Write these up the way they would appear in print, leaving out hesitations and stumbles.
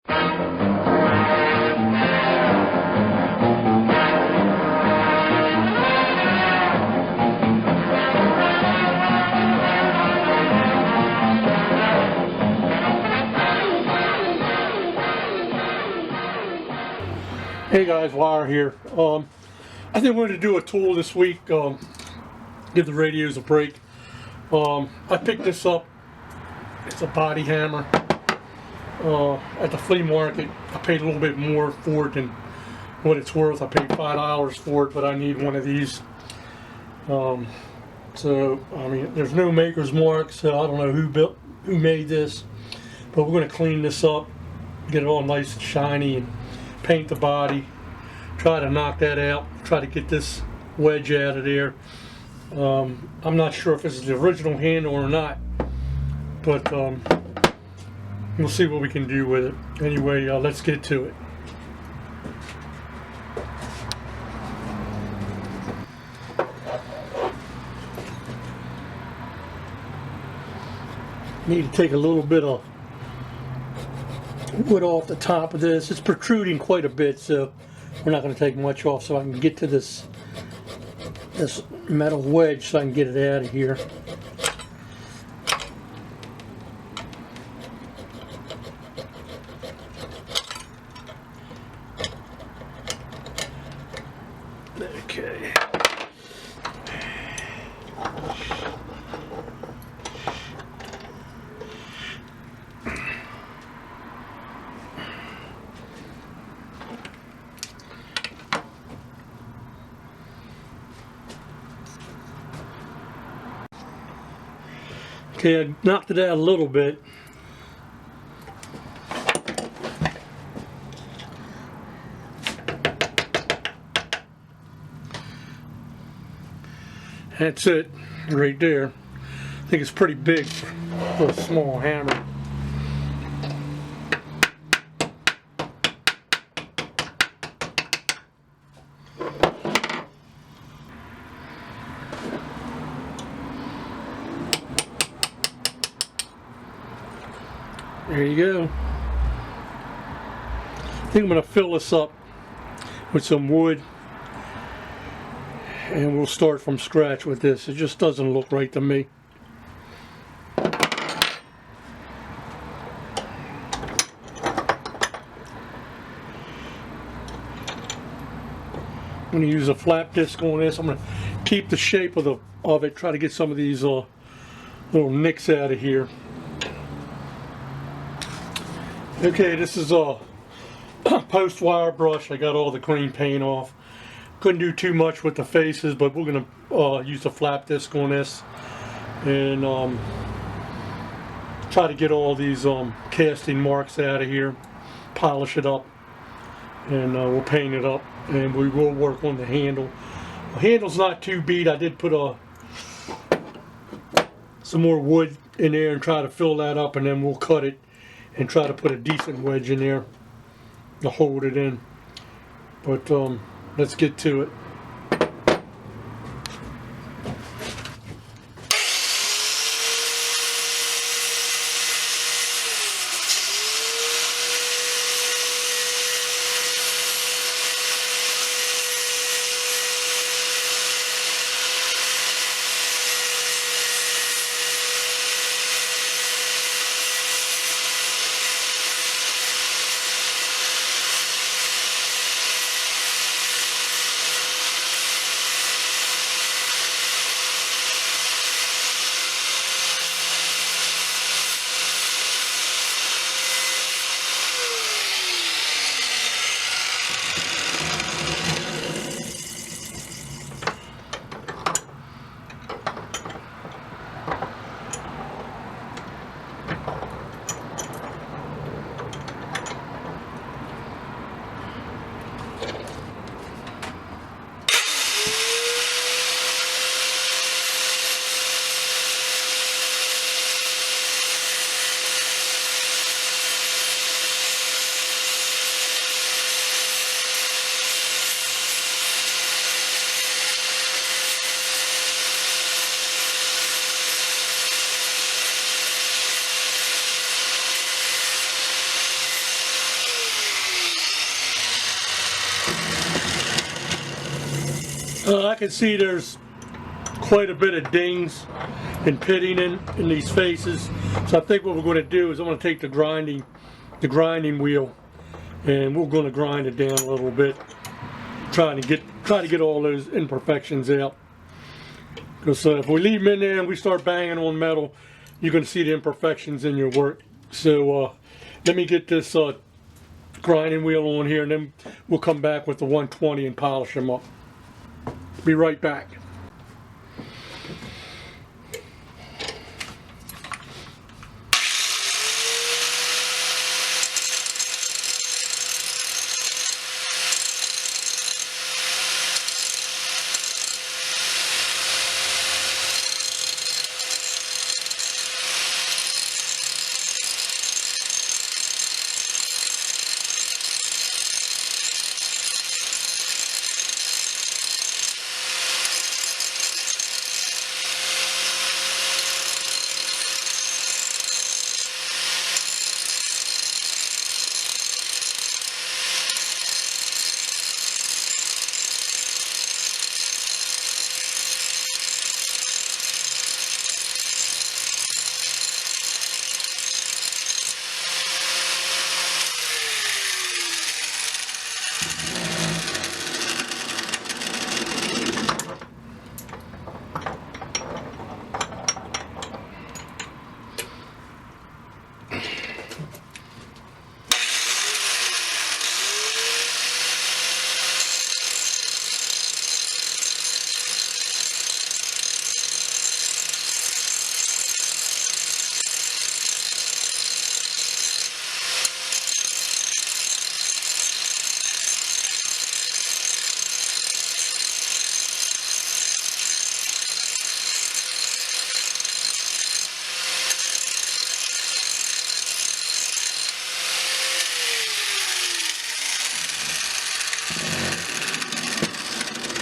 Hey guys, Wire here. I think we're going to do a tool this week, give the radios a break. I picked this up, it's a body hammer, at the flea market. I paid a little bit more for it than what it's worth. I paid $5 for it, but I need one of these. So, I mean, there's no maker's mark, so I don't know who made this, but we're going to clean this up, get it all nice and shiny, and paint the body, try to knock that out, try to get this wedge out of there. I'm not sure if it's the original handle or not, but we'll see what we can do with it. Anyway, let's get to it. Need to take a little bit of wood off the top of this. It's protruding quite a bit, so we're not going to take much off, so I can get to this metal wedge so I can get it out of here. Okay. Okay, I knocked it out a little bit. That's it, right there. I think it's pretty big for a small hammer. There you go. I think I'm going to fill this up with some wood, and we'll start from scratch with this. It just doesn't look right to me. I'm going to use a flap disc on this. I'm going to keep the shape of it, try to get some of these little nicks out of here. Okay, this is a post wire brush. I got all the green paint off. Couldn't do too much with the faces, but we're going to use a flap disc on this and try to get all these casting marks out of here, polish it up, and we'll paint it up, and we will work on the handle. The handle's not too beat. I did put some more wood in there and try to fill that up, and then we'll cut it and try to put a decent wedge in there to hold it in. But let's get to it. I can see there's quite a bit of dings and pitting in these faces. So I think what we're going to do is I'm going to take the grinding wheel, and we're going to grind it down a little bit, try to get all those imperfections out. Because if we leave them in there and we start banging on metal, you're going to see the imperfections in your work. So let me get this grinding wheel on here, and then we'll come back with the 120 and polish them up. Be right back.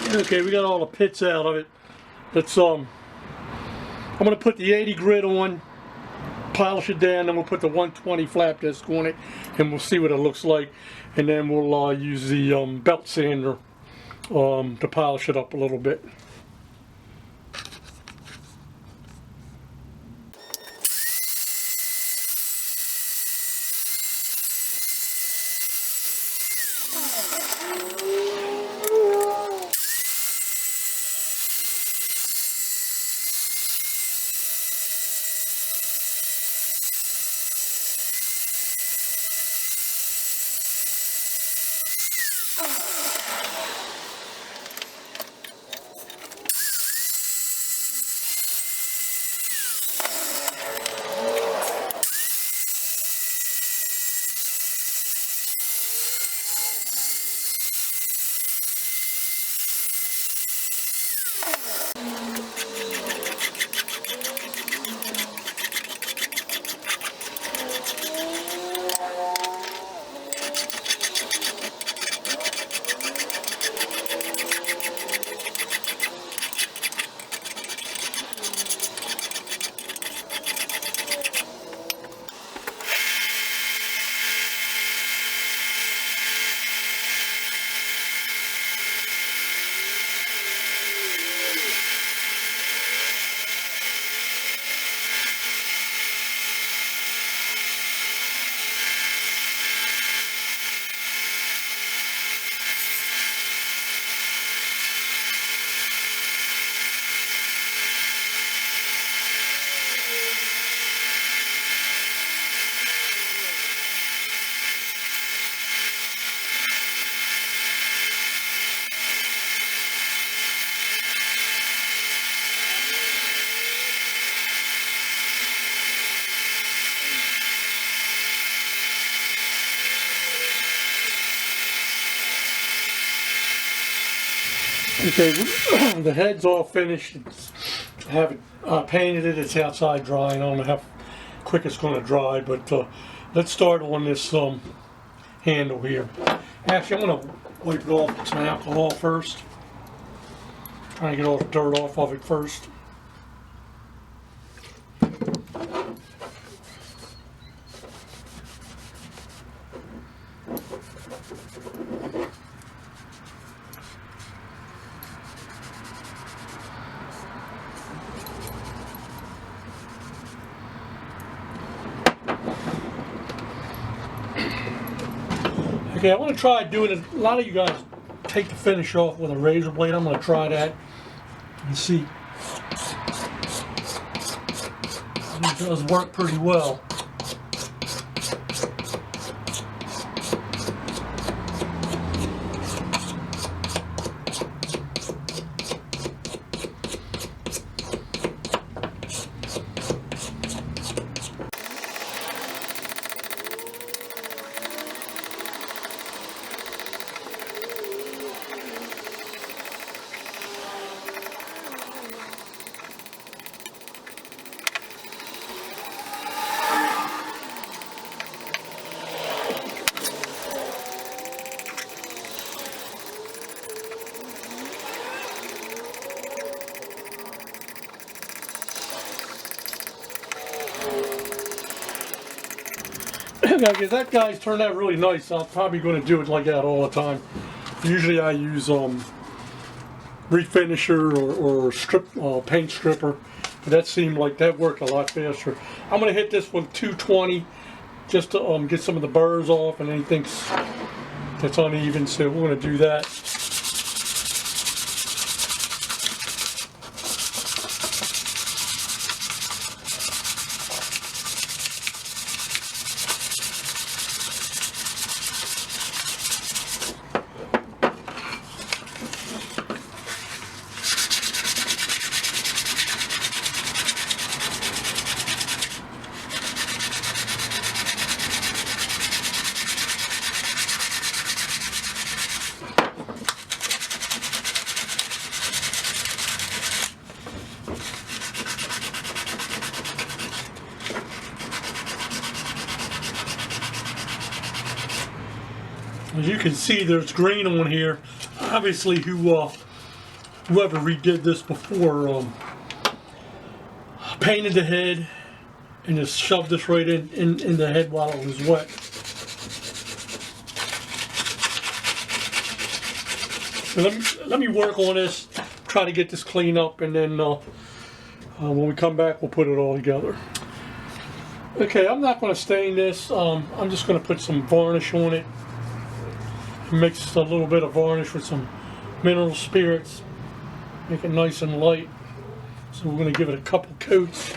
Okay, we got all the pits out of it. Let's I'm gonna put the 80 grit on, polish it down, then we'll put the 120 flap disc on it, and we'll see what it looks like. And then we'll use the belt sander to polish it up a little bit. Okay, the head's all finished. I haven't painted it. It's outside drying. I don't know how quick it's going to dry, but let's start on this handle here. Actually, I'm going to wipe it off with some alcohol first. Try to get all the dirt off of it first. Okay, I want to try doing it. A lot of you guys take the finish off with a razor blade. I'm going to try that and see. It does work pretty well. Because that guy's turned out really nice. I'm probably going to do it like that all the time. Usually I use refinisher or strip paint stripper, but that seemed like that worked a lot faster. I'm going to hit this with 220 just to get some of the burrs off and anything that's uneven, so we're going to do that. As you can see, there's green on here. Obviously, whoever redid this before painted the head and just shoved this right in the head while it was wet. So let me work on this, try to get this clean up, and then when we come back, we'll put it all together. Okay, I'm not going to stain this. I'm just going to put some varnish on it. Mix a little bit of varnish with some mineral spirits, make it nice and light. So we're going to give it a couple coats.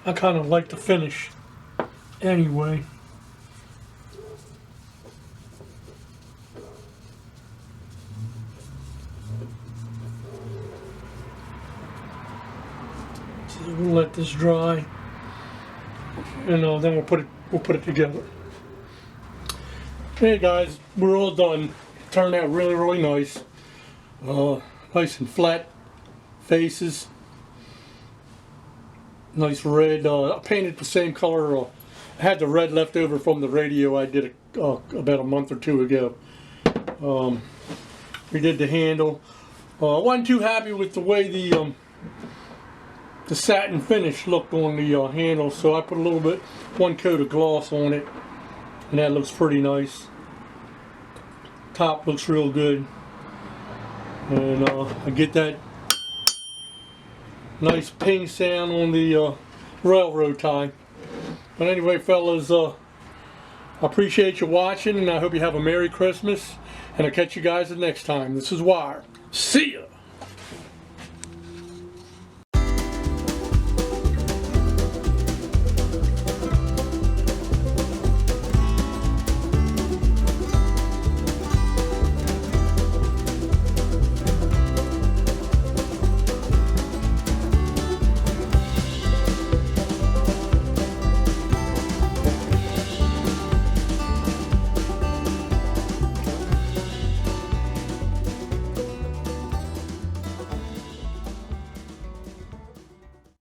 I kind of like the finish anyway. So we'll let this dry, and then we'll put it together. Hey guys, we're all done. Turned out really, really nice. Nice and flat faces. Nice red. I painted the same color. I had the red left over from the radio I did about a month or two ago. We did the handle. Wasn't too happy with the way the satin finish looked on the handle, so I put one coat of gloss on it, and that looks pretty nice. Top looks real good, and I get that nice ping sound on the railroad tie. But anyway, fellas, I appreciate you watching, and I hope you have a Merry Christmas, and I'll catch you guys the next time. This is Wire. See ya!